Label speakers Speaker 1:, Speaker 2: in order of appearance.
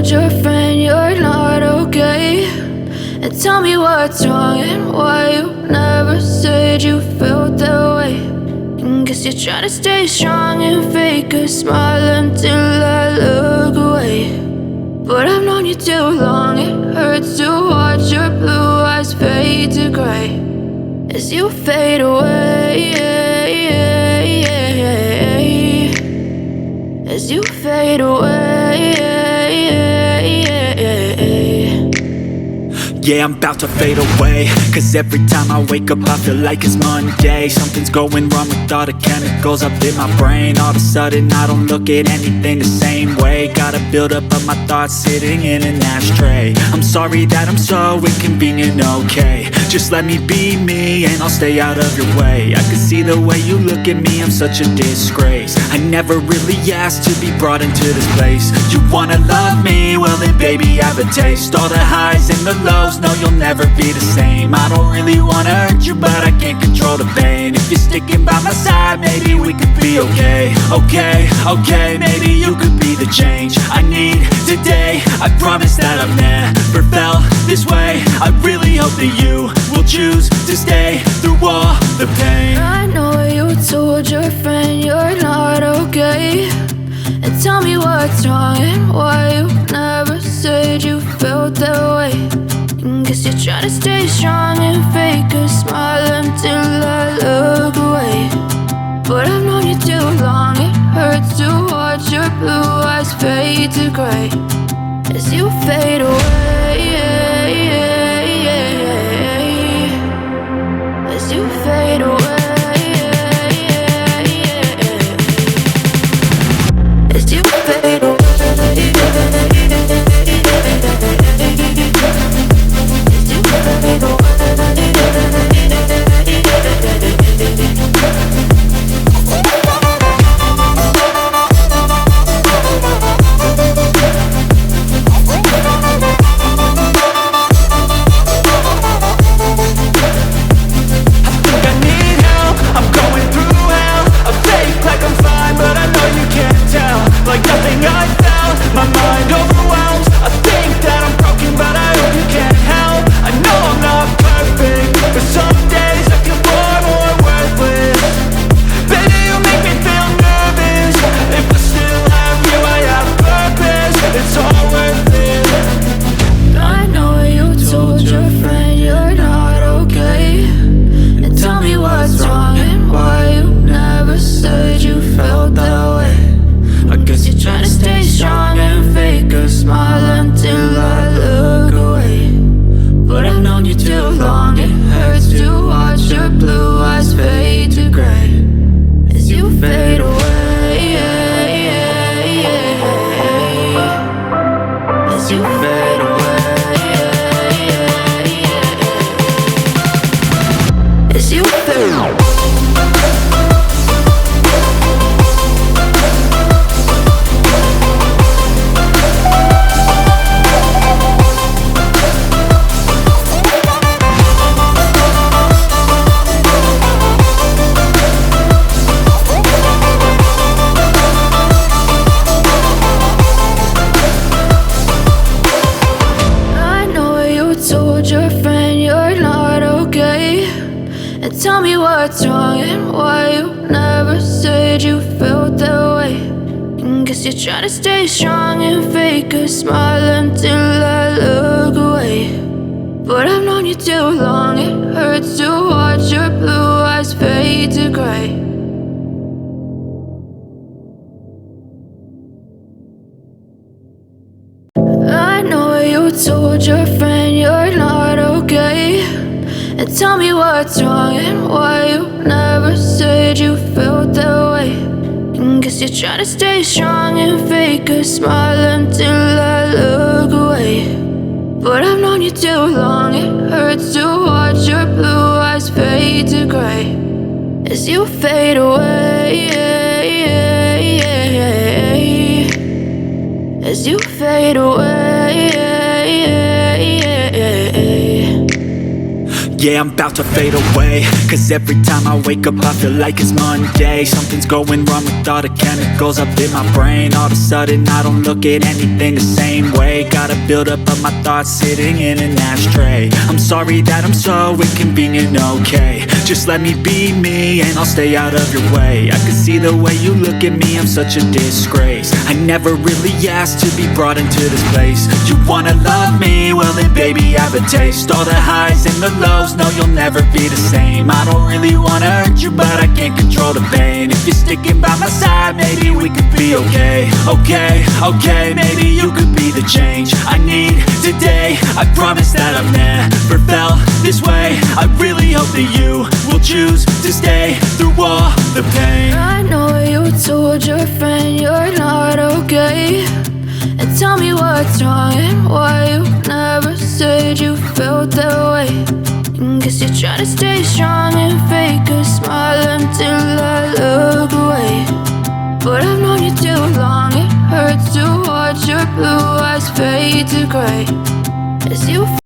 Speaker 1: told your friend you're not okay? And tell me what's wrong and why you never said you felt that way. And guess you're trying to stay strong and fake a smile until I look away. But I've known you too long, it hurts to watch your blue eyes fade to grey as you fade away, as you fade away.
Speaker 2: Yeah, I'm about to fade away, cause every time I wake up I feel like it's Monday. Something's going wrong with all the chemicals up in my brain. All of a sudden I don't look at anything the same way. Gotta build up of my thoughts sitting in an ashtray. I'm sorry that I'm so inconvenient, okay? Just let me be me and I'll stay out of your way. I can see the way you look at me, I'm such a disgrace. I never really asked to be brought into this place. You wanna love me? Well then baby have a taste. All the highs and the lows, no, you'll never be the same. I don't really wanna hurt you, but I can't control the pain. If you're sticking by my side, maybe we could be okay. Okay, maybe you could be the change I need today. I promise that I've never felt this way. I really hope that you will choose to stay through all the pain.
Speaker 1: I know you told your friend you're not okay. And tell me what's wrong and why you never said you felt that way. And guess you're trying to stay strong and fake a smile until I look away. But I've known you too long, it hurts to watch your blue eyes fade to grey as you fade away, as you fade away. As you fade away.
Speaker 2: Like nothing I found, my mind overwhelmed. I think that I'm broken, but I hope you can't help. I know I'm not perfect, but some days I feel far more worthless. Baby, you make me feel nervous. If I still have you, I have purpose. It's all worth it.
Speaker 1: I know you told your friend you're not okay. And tell me what's wrong and why you never said you felt that way. I guess you're trying to stay strong and fake a smile until I look away. But I've known you too long, it hurts to watch your blue eyes fade to grey as you fade away, as you fade away, as you fade away. Tell me what's wrong and why you never said you felt that way. And guess you're trying to stay strong and fake a smile until I look away. But I've known you too long, it hurts to watch your blue eyes fade to grey. I know you told your friend you're not okay. And tell me what's wrong and why you never said you felt that way. And guess you're trying to stay strong and fake a smile until I look away. But I've known you too long, it hurts to watch your blue eyes fade to grey as you fade away, as you fade away.
Speaker 2: Yeah, I'm about to fade away, cause every time I wake up I feel like it's Monday. Something's going wrong with all the chemicals up in my brain. All of a sudden I don't look at anything the same way. Got a buildup of my thoughts sitting in an ashtray. I'm sorry that I'm so inconvenient, okay. Just let me be me and I'll stay out of your way. I can see the way you look at me, I'm such a disgrace. I never really asked to be brought into this place. You wanna love me? Well then baby have a taste. All the highs and the lows, no you'll never be the same. I don't really wanna hurt you but I can't control the pain. If you're sticking by my side maybe we could be okay. Okay, maybe you could be the change I need today. I promise that I've never felt this way. I really hope that you will choose to stay through all the pain.
Speaker 1: I know you told your friend you're not okay, and tell me what's wrong and why you never said you felt that way. Guess you're trying to stay strong and fake a smile until I look away. But I've known you too long, it hurts to watch your blue eyes fade to grey as you